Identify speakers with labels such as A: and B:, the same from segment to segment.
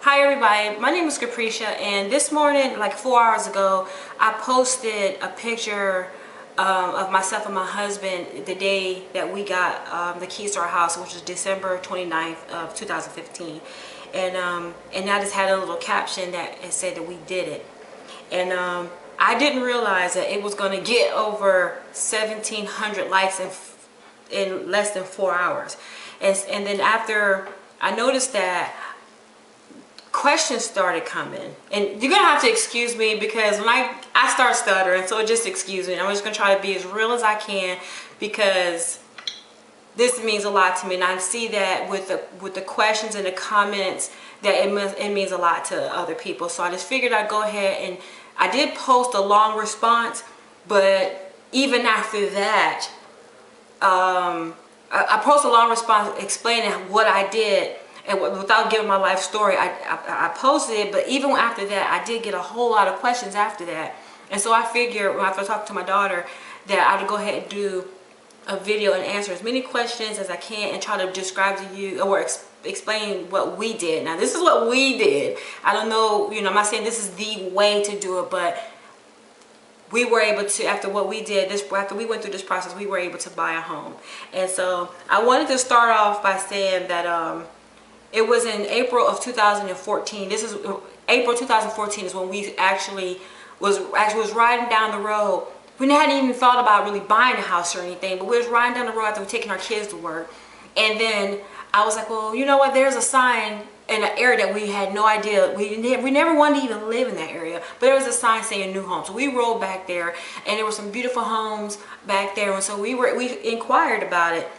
A: Hi everybody, my name is Capricia, and this morning, like 4 hours ago, I posted a picture of myself and my husband the day that we got the keys to our house, which is December 29th of 2015. And I just had a little caption that it said that we did it. And I didn't realize that it was going to get over 1,700 likes in less than 4 hours. And then after I noticed that, questions started coming, and you're gonna have to excuse me because when I start stuttering, so just excuse me. I'm just gonna try to be as real as I can because this means a lot to me, and I see that with the questions and the comments that it means a lot to other people. So I just figured I'd go ahead, and I did post a long response, but even after that, I posted a long response explaining what I did. And without giving my life story, I posted it, but even after that, I did get a whole lot of questions after that. And so I figured, after I talked to my daughter, that I would go ahead and do a video and answer as many questions as I can and try to describe to you or explain what we did. Now, this is what we did. I don't know, I'm not saying this is the way to do it, but we were able to, after what we did, after we went through this process, we were able to buy a home. And so I wanted to start off by saying that it was in April of 2014. This is April 2014 is when we actually was riding down the road. We hadn't even thought about really buying a house or anything, but we was riding down the road after we taking our kids to work. And then I was like, well, you know what? There's a sign in an area that we had no idea. We never wanted to even live in that area, but there was a sign saying new home. So we rode back there, and there were some beautiful homes back there. And so we inquired about it,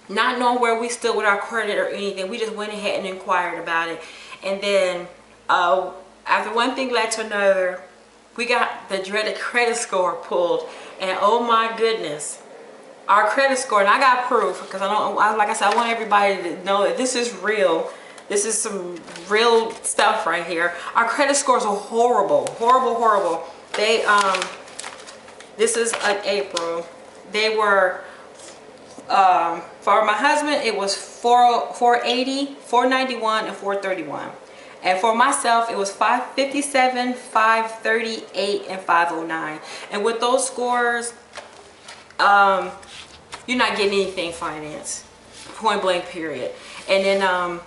A: not knowing where we stood with our credit or anything. We just went ahead and inquired about it. And then after one thing led to another, we got the dreaded credit score pulled. And oh my goodness, our credit score, and I got proof because like I said, I want everybody to know that this is real. This is some real stuff right here. Our credit scores are horrible, horrible, horrible. This is April. They were, for my husband, it was 480, 491, and 431. And for myself, it was 557, 538, and 509. And with those scores, you're not getting anything financed, point blank, period. And then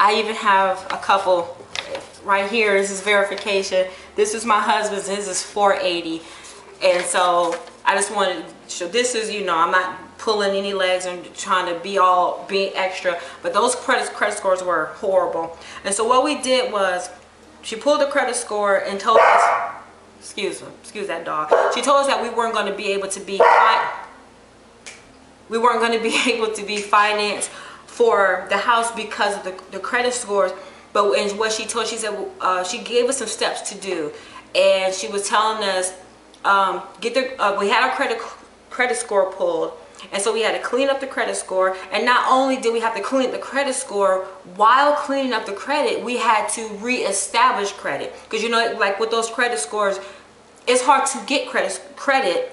A: I even have a couple right here. This is verification. This is my husband's. This is 480. And so I just wanted to show, this is, I'm not pulling any legs and trying to be extra, but those credit scores were horrible. And so what we did was, she pulled the credit score and told us, excuse that dog. She told us that we weren't going to be able to be financed for the house because of the credit scores. But what she said, she gave us some steps to do, and she was telling us we had our credit score pulled, and so we had to clean up the credit score. And not only did we have to clean up the credit score, while cleaning up the credit, we had to reestablish credit, because like with those credit scores, it's hard to get credit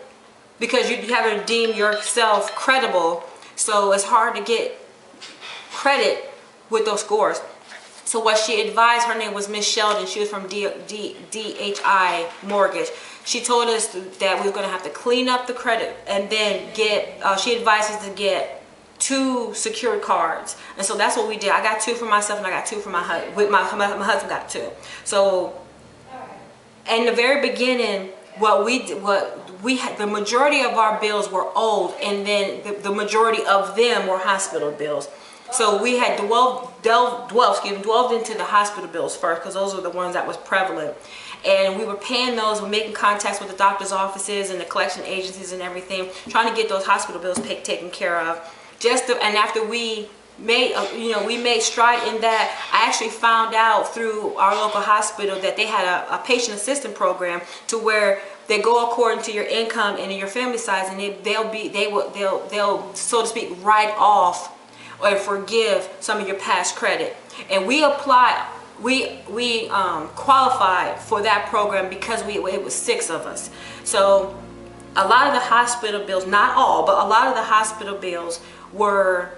A: because you have to deem yourself credible. So it's hard to get credit with those scores. So what she advised, her name was Miss Sheldon. She was from DHI Mortgage. She told us that we were going to have to clean up the credit and then she advised us to get 2 secured cards. And so that's what we did. I got 2 for myself, and I got 2 for my husband. My husband got 2. So in the very beginning, the majority of our bills were old, and then the majority of them were hospital bills. So we had delved into the hospital bills first, because those were the ones that was prevalent. And we were paying those, we're making contacts with the doctor's offices and the collection agencies and everything, trying to get those hospital bills taken care of. And after we made stride in that, I actually found out through our local hospital that they had a patient assistance program to where they go according to your income and your family size, and they'll so to speak write off or forgive some of your past credit. And we qualified for that program because it was 6 of us. So a lot of the hospital bills, not all, but a lot of the hospital bills were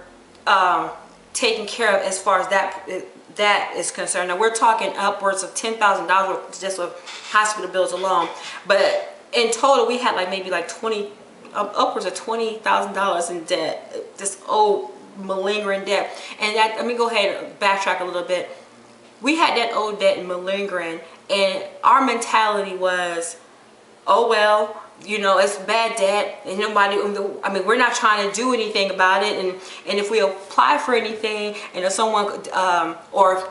A: taken care of as far as that is concerned. Now we're talking upwards of $10,000 just with hospital bills alone, but in total we had like maybe like upwards of $20,000 in debt, this old malingering debt. And that, let me go ahead and backtrack a little bit. We had that old debt and malingering, and our mentality was, oh well, you know, it's bad debt and nobody, I mean, we're not trying to do anything about it, and if we apply for anything, and if someone or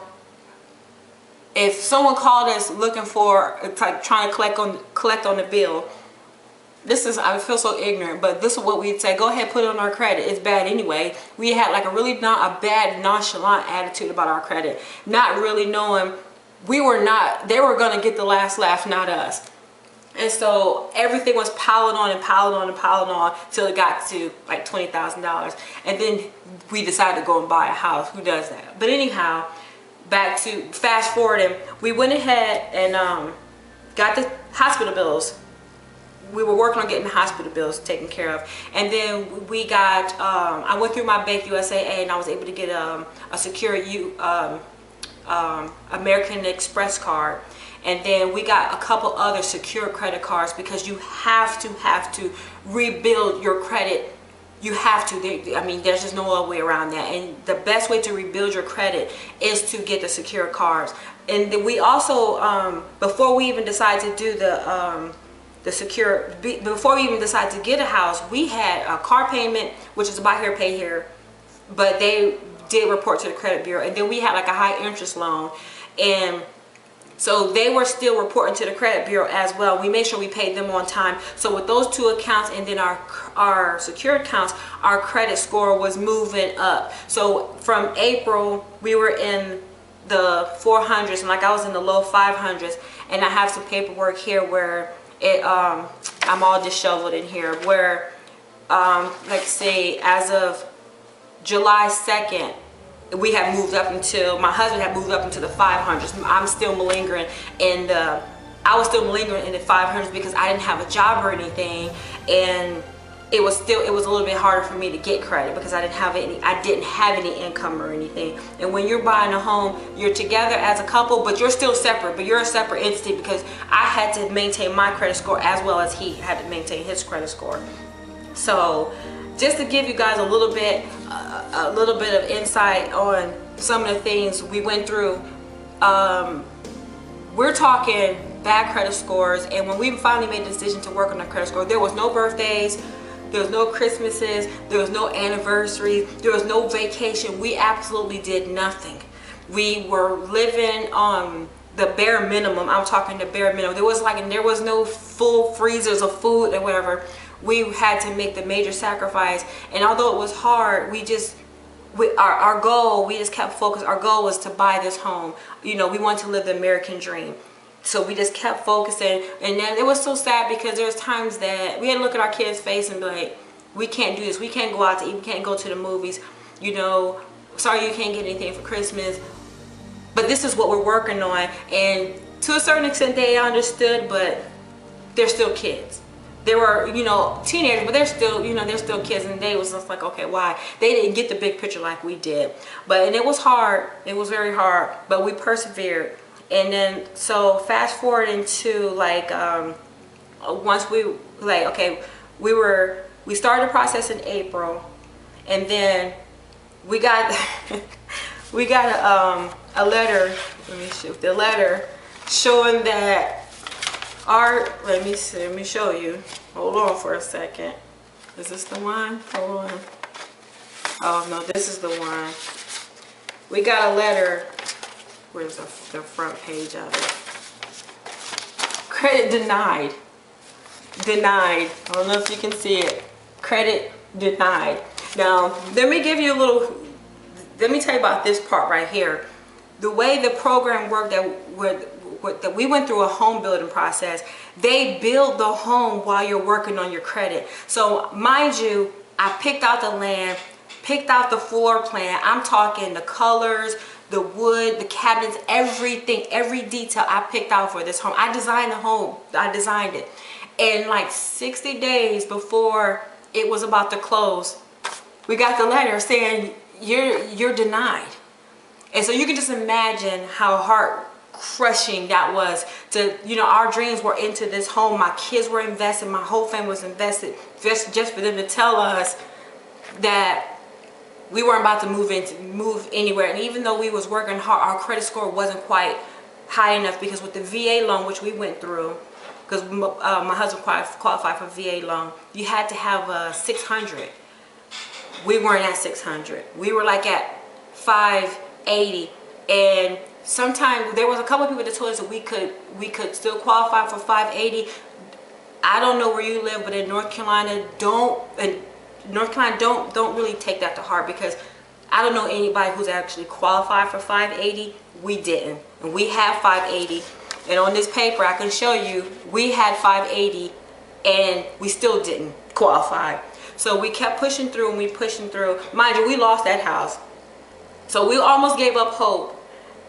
A: if someone called us looking for, like, trying to collect on the bill, this is, I feel so ignorant, but this is what we'd say: go ahead, put it on our credit, it's bad anyway. We had like a bad nonchalant attitude about our credit, not really knowing they were gonna get the last laugh, not us. And so everything was piling on and piling on and piling on till it got to like $20,000, and then we decided to go and buy a house. Who does that? But anyhow, back to fast forwarding, we went ahead and got the hospital bills. We were working on getting the hospital bills taken care of, and then we got I went through my Bank USAA, and I was able to get a secure American Express card, and then we got a couple other secure credit cards, because you have to rebuild your credit. You have to. I mean, there's just no other way around that, and the best way to rebuild your credit is to get the secure cards. And then we also before we even decided to do before we even decided to get a house, we had a car payment, which is buy here, pay here, but they did report to the credit bureau. And then we had like a high interest loan, and so they were still reporting to the credit bureau as well. We made sure we paid them on time. So with those two accounts and then our secured accounts, our credit score was moving up. So from April, we were in the 400s, and like I was in the low 500s, and I have some paperwork here where I'm all disheveled in here, where like say as of July 2nd, we had moved up until, my husband had moved up into the 500s. I'm still malingering, and I was still malingering in the 500s because I didn't have a job or anything, and it was a little bit harder for me to get credit because I didn't have any income or anything. And when you're buying a home, you're together as a couple, but you're still separate, but you're a separate entity, because I had to maintain my credit score as well as he had to maintain his credit score. So just to give you guys a little bit of insight on some of the things we went through, we're talking bad credit scores. And when we finally made the decision to work on our credit score, there was no birthdays, there was no Christmases, there was no anniversaries, there was no vacation. We absolutely did nothing. We were living on the bare minimum. I'm talking the bare minimum. There was no full freezers of food or whatever. We had to make the major sacrifice, and although it was hard, our goal, we just kept focused. Our goal was to buy this home. You know, we wanted to live the American dream. So we just kept focusing, and then it was so sad because there was times that we had to look at our kids' face and be like, we can't do this. We can't go out to eat. We can't go to the movies. You know, sorry you can't get anything for Christmas. But this is what we're working on. And to a certain extent, they understood, but they're still kids. They were, you know, teenagers, but they're still kids, and they was just like, okay, why? They didn't get the big picture like we did. And it was hard. It was very hard, but we persevered. And then, so fast forward into like, once we, like, okay, we started the process in April, and then we got, a letter, let me shift the letter, showing that let me show you. Hold on for a second. Is this the one? Hold on. Oh no, this is the one. We got a letter. Where's the front page of it? Credit denied. Denied. I don't know if you can see it. Credit denied. Now, let me tell you about this part right here. The way the program worked, that we went through a home building process. They build the home while you're working on your credit. So mind you, I picked out the land, picked out the floor plan. I'm talking the colors, the wood, the cabinets, everything, every detail I picked out for this home. I designed the home. I designed it. And like 60 days before it was about to close, we got the letter saying you're denied. And so you can just imagine how heart crushing that was to, you know, our dreams were into this home. My kids were invested. My whole family was invested, just for them to tell us that we weren't about to move anywhere. And even though we was working hard, our credit score wasn't quite high enough, because with the VA loan, which we went through, because my husband qualified for VA loan, you had to have 600. We weren't at 600. We were like at 580. And sometimes there was a couple of people that told us that we could still qualify for 580. I don't know where you live, but in North Carolina, don't really take that to heart, because I don't know anybody who's actually qualified for 580. We didn't, and we have 580. And on this paper, I can show you we had 580, and we still didn't qualify. So we kept pushing through, and we pushing through. Mind you, we lost that house, so we almost gave up hope.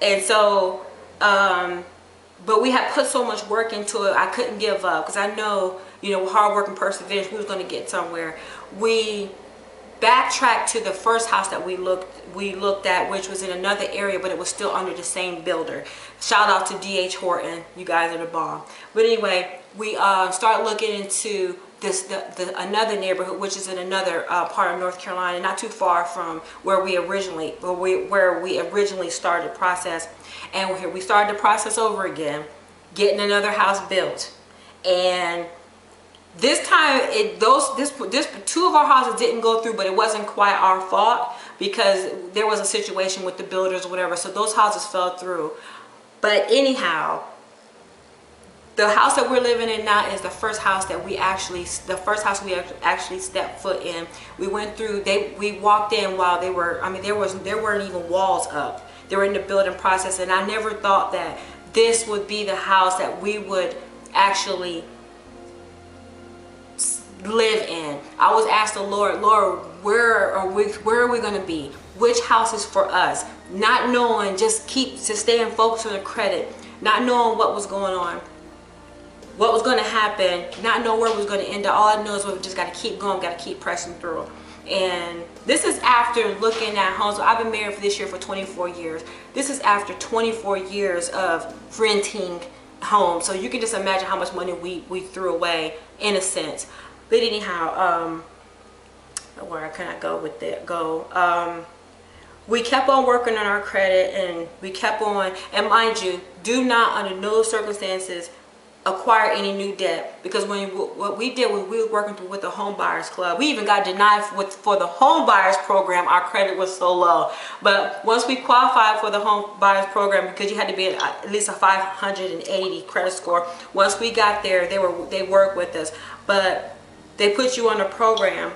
A: And so, but we had put so much work into it, I couldn't give up, because I know, you know, with hard work and perseverance, we was going to get somewhere. We backtracked to the first house that we looked at, which was in another area, but it was still under the same builder. Shout out to D.H. Horton, you guys are the bomb. But anyway, we started looking into another neighborhood, which is in another part of North Carolina, not too far from where we originally started the process. And we started the process over again, getting another house built. And this time, two of our houses didn't go through, but it wasn't quite our fault, because there was a situation with the builders or whatever, so those houses fell through. But anyhow, the house that we're living in now is the first house we actually stepped foot in. We went through, we walked in while there weren't even walls up. They were in the building process, and I never thought that this would be the house that we would actually live in. I was asked the Lord, where are we going to be? Which house is for us? Not knowing, just staying focused on the credit, not knowing what was going on, what was going to happen, not knowing where it was going to end up. All I know is we just got to keep going, got to keep pressing through. And this is after looking at homes. I've been married for this year for 24 years. This is after 24 years of renting homes. So you can just imagine how much money we threw away, in a sense. But anyhow, where can I go with that? We kept on working on our credit, and we kept on, and mind you, do not under no circumstances acquire any new debt, because what we did when we were working with the home buyers club, we even got denied for the home buyers program. Our credit was so low. But once we qualified for the home buyers program, because you had to be at least a 580 credit score, once we got there, they worked with us, but they put you on a program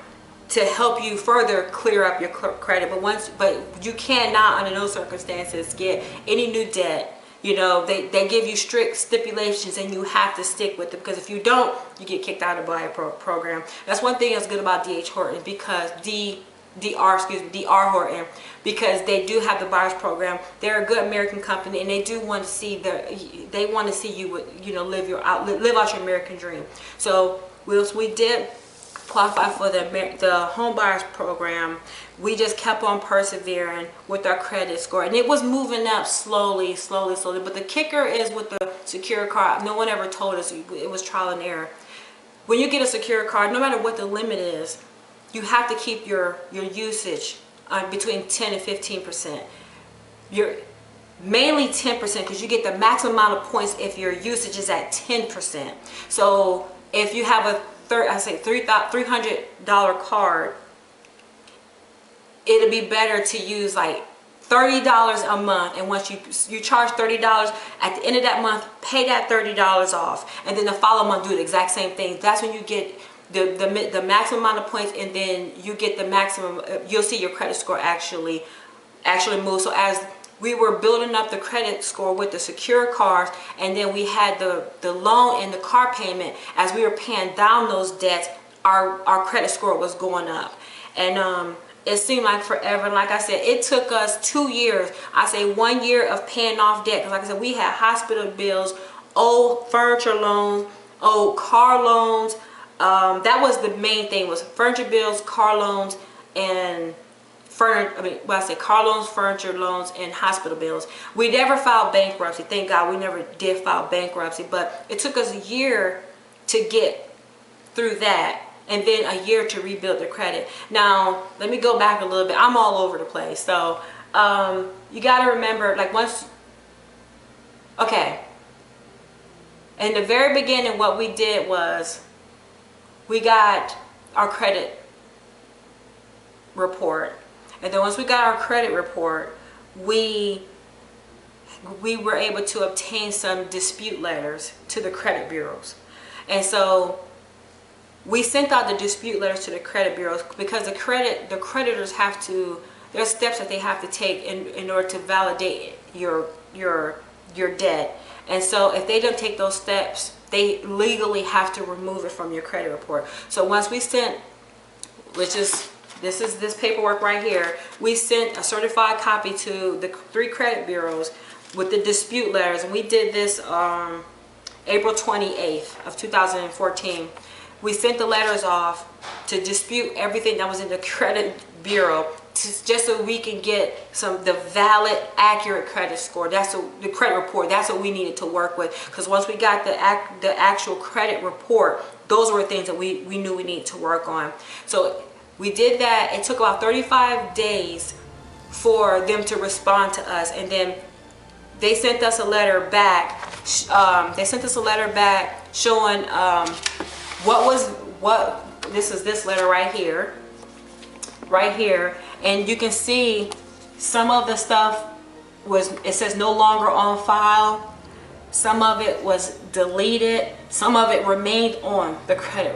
A: to help you further clear up your credit. But you cannot under no circumstances get any new debt. You know, they give you strict stipulations, and you have to stick with it, because if you don't, you get kicked out of the buyer program. That's one thing that's good about D.H. Horton, because D.R. Horton, because they do have the buyers program. They're a good American company, and they do want to see you, you know, live out your American dream. So we did qualify for the home buyers program. We just kept on persevering with our credit score, and it was moving up slowly. But the kicker is with the secure card, no one ever told us, it was trial and error. When you get a secure card, no matter what the limit is, you have to keep your usage between 10 and 15%. You're mainly 10%, because you get the maximum amount of points if your usage is at 10%. So if you have a $300 card, it'll be better to use like $30 a month, and once you charge $30, at the end of that month, pay that $30 off, and then the following month do the exact same thing. That's when you get the maximum amount of points, and then you get the maximum. You'll see your credit score actually move. So as we were building up the credit score with the secure cards, and then we had the loan and the car payment. As we were paying down those debts, our credit score was going up. And it seemed like forever. And like I said, it took us 2 years. I say 1 year of paying off debt, because like I said, we had hospital bills, old furniture loans, old car loans. That was the main thing, was furniture bills, car loans, and car loans, furniture loans, and hospital bills. We never filed bankruptcy. Thank God we never did file bankruptcy, but it took us a year to get through that, and then a year to rebuild the credit. Now, let me go back a little bit. I'm all over the place. So, you got to remember, like okay, in the very beginning, what we did was we got our credit report. And then once we got our credit report, we were able to obtain some dispute letters to the credit bureaus. And so we sent out the dispute letters to the credit bureaus because the creditors have to, there's steps that they have to take in order to validate your debt. And so if they don't take those steps, they legally have to remove it from your credit report. So once we sent, this paperwork right here, we sent a certified copy to the 3 credit bureaus with the dispute letters, and we did this April 28th of 2014. We sent the letters off to dispute everything that was in the credit bureau, just so we can get the valid, accurate credit score. That's the credit report. That's what we needed to work with. Because once we got the actual credit report, those were things that we knew we needed to work on. So we did that. It took about 35 days for them to respond to us, and then they sent us a letter back. Showing this letter right here, and you can see some of the stuff it says no longer on file. Some of it was deleted. Some of it remained on the credit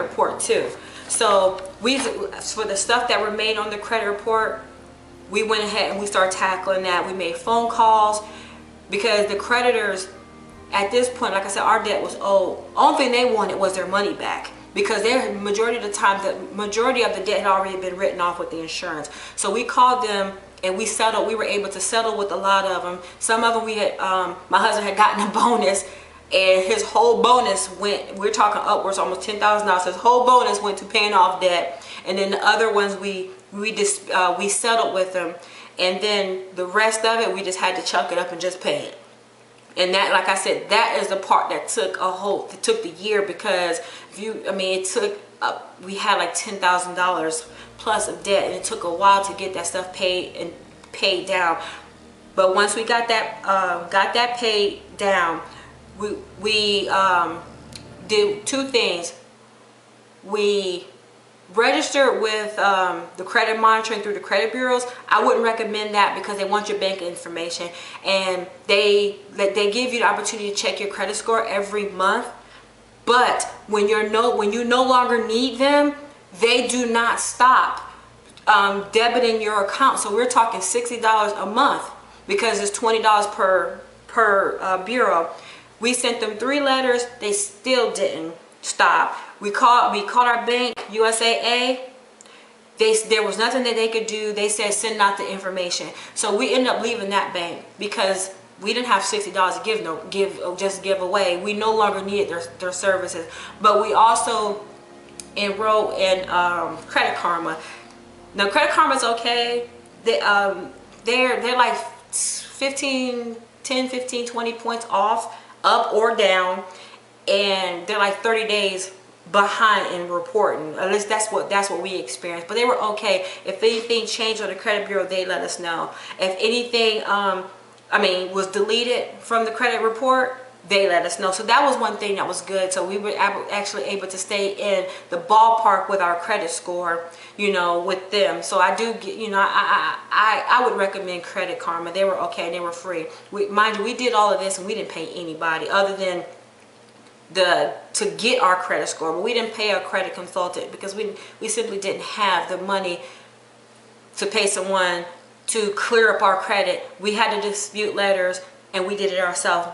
A: report too. So for the stuff that remained on the credit report, we went ahead and we started tackling that. We made phone calls because the creditors, at this point, like I said, our debt was owed. Only thing they wanted was their money back, because majority of the debt had already been written off with the insurance. So we called them and we settled. We were able to settle with a lot of them. Some of them my husband had gotten a bonus, and his whole bonus went, we're talking upwards, almost $10,000. His whole bonus went to paying off debt. And then the other ones we settled with them, and then the rest of it we just had to chunk it up and just pay it. And that, like I said, that is the part that took the year, because we had like $10,000 plus of debt, and it took a while to get that stuff paid down. But once we got that paid down, we did 2 things. We registered with the credit monitoring through the credit bureaus. I wouldn't recommend that because they want your bank information, and they give you the opportunity to check your credit score every month. But when you no longer need them, they do not stop debiting your account. So we're talking $60 a month, because it's $20 per bureau. We sent them 3 letters. They still didn't stop. We called our bank, USAA. There was nothing that they could do. They said send out the information. So we ended up leaving that bank because we didn't have $60 to give away. We no longer needed their services. But we also enrolled in Credit Karma. Now Credit Karma is okay. They're like 10, 15, 20 points off, up or down, and they're like 30 days behind in reporting. At least that's what we experienced. But they were okay. If anything changed on the credit bureau, they let us know. If anything was deleted from the credit report, they let us know. So that was one thing that was good. So we were actually able to stay in the ballpark with our credit score, with them. So I do get, I would recommend Credit Karma. They were okay and they were free. Mind you, we did all of this and we didn't pay anybody other than to get our credit score. But we didn't pay a credit consultant because we simply didn't have the money to pay someone to clear up our credit. We had the dispute letters and we did it ourselves.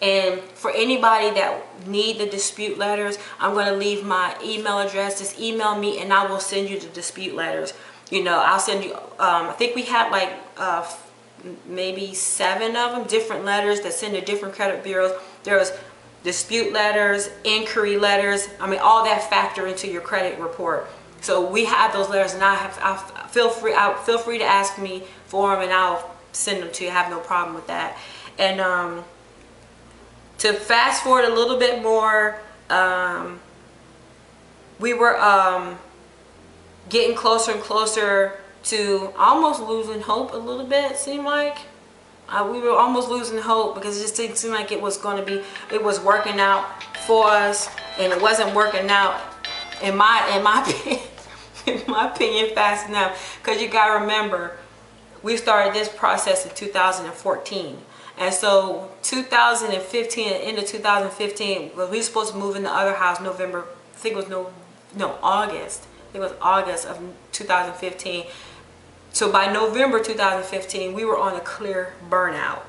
A: And for anybody that need the dispute letters, I'm going to leave my email address. Just email me and I will send you the dispute letters. I'll send you, I think we had like maybe 7 of them, different letters that send to different credit bureaus. There was dispute letters, inquiry letters. All that factor into your credit report. So we have those letters, and I feel free to ask me for them, and I'll send them to you. I have no problem with that. And to fast forward a little bit more, we were getting closer and closer to almost losing hope a little bit. It seemed like we were almost losing hope, because it just didn't seem like it was was working out for us, and it wasn't working out in my opinion, in my opinion, fast enough. Because you gotta remember, we started this process in 2014. And so 2015, at the end of 2015, we were supposed to move in the other house November, I think it was August. I think it was August of 2015. So by November 2015, we were on a clear burnout.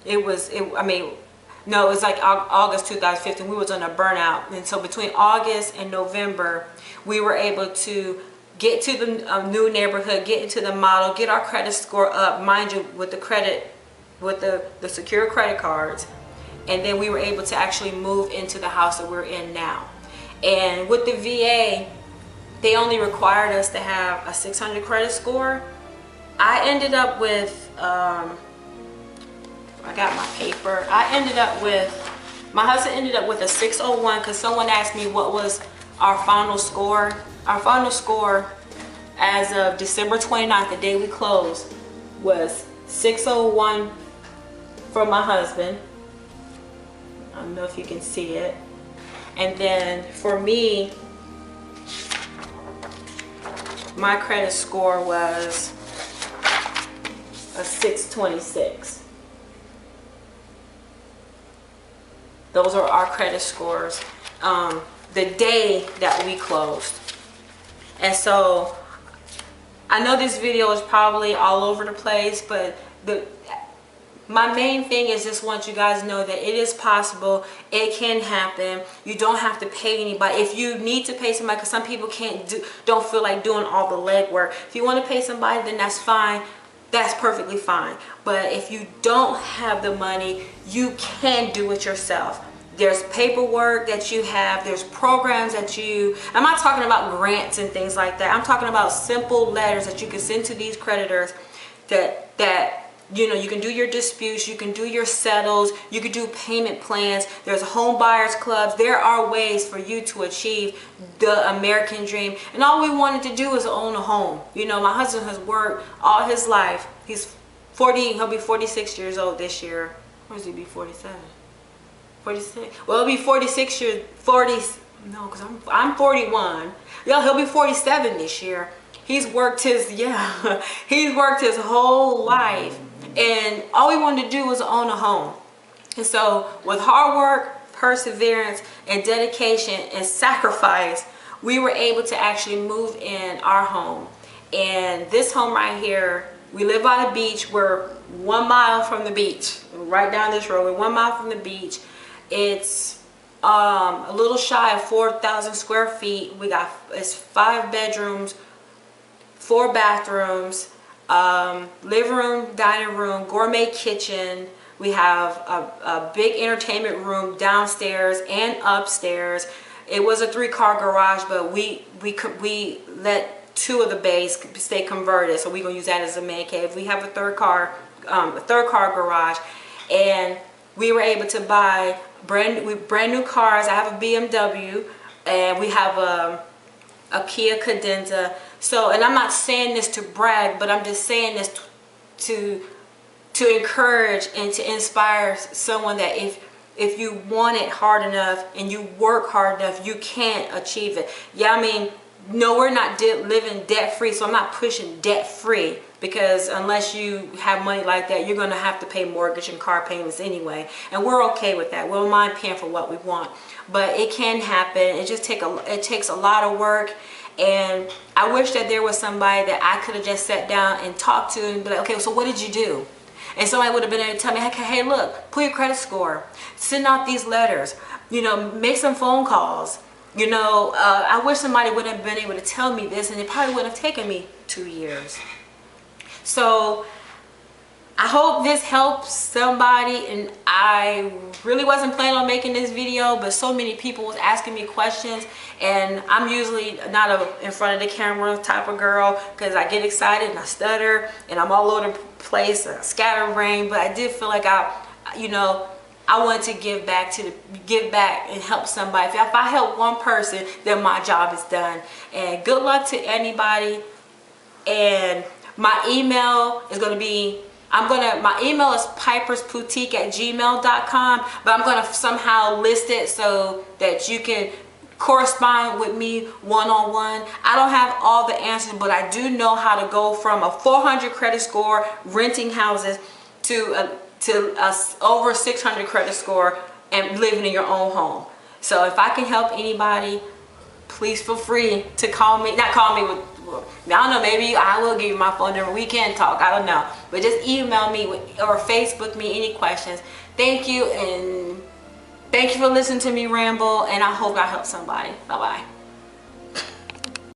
A: It was like August 2015, we was on a burnout. And so between August and November, we were able to get to the new neighborhood, get into the model, get our credit score up, mind you, with the secure credit cards. And then we were able to actually move into the house that we're in now. And with the VA, they only required us to have a 600 credit score. I ended up with, I got my paper. My husband ended up with a 601, because someone asked me what was our final score. Our final score as of December 29th, the day we closed, was 601 for my husband. I don't know if you can see it. And then for me, my credit score was a 626. Those are our credit scores the day that we closed. And so I know this video is probably all over the place, but my main thing is just want you guys to know that it is possible. It can happen. You don't have to pay anybody. If you need to pay somebody, because some people don't feel like doing all the legwork. If you want to pay somebody, then that's fine. That's perfectly fine. But if you don't have the money, you can do it yourself. There's paperwork that you have. There's programs that I'm not talking about grants and things like that. I'm talking about simple letters that you can send to these creditors that you can do your disputes, you can do your settles, you can do payment plans. There's home buyers clubs. There are ways for you to achieve the American dream. And all we wanted to do is own a home. My husband has worked all his life. He's 40, he'll be 46 years old this year. Or does he be 47? 46? Well, he'll be 46 years, because I'm 41. Yeah, he'll be 47 this year. He's worked his whole life. And all we wanted to do was own a home. And so with hard work, perseverance, and dedication and sacrifice, we were able to actually move in our home. And this home right here, we live by the beach. We're 1 mile from the beach. Right down this road, we're 1 mile from the beach. It's a little shy of 4,000 square feet. It's 5 bedrooms, 4 bathrooms, living room, dining room, gourmet kitchen. We have a big entertainment room downstairs and upstairs. It was a 3-car garage, but we let 2 of the bays stay converted, so we're gonna use that as a man cave. We have a third car garage, and we were able to buy brand new cars. I have a BMW, and we have a Kia Cadenza. So, and I'm not saying this to brag, but I'm just saying this to encourage and to inspire someone that if you want it hard enough and you work hard enough, you can achieve it. Yeah, no, we're not living debt free, so I'm not pushing debt free, because unless you have money like that, you're going to have to pay mortgage and car payments anyway, and we're okay with that. We don't mind paying for what we want, but it can happen. It takes a lot of work. And I wish that there was somebody that I could have just sat down and talked to and be like, okay, so what did you do? And somebody would have been able to tell me, hey, look, pull your credit score, send out these letters, make some phone calls. I wish somebody would have been able to tell me this, and it probably would have taken me 2 years. So I hope this helps somebody, and I really wasn't planning on making this video, but so many people was asking me questions, and I'm usually not a in front of the camera type of girl because I get excited and I stutter and I'm all over the place, scatterbrain. But I did feel like I wanted to give back and help somebody. If I help one person, then my job is done. And good luck to anybody. And my email is going to be, my email is piperspootique@gmail.com, but I'm going to somehow list it so that you can correspond with me one-on-one. I don't have all the answers, but I do know how to go from a 400 credit score renting houses to over 600 credit score and living in your own home. So if I can help anybody, please feel free to call me. Not call me with, I don't know, maybe I will give you my phone number. We can talk, I don't know. But just email me or Facebook me any questions. Thank you, and thank you for listening to me ramble, and I hope I help somebody. Bye-bye.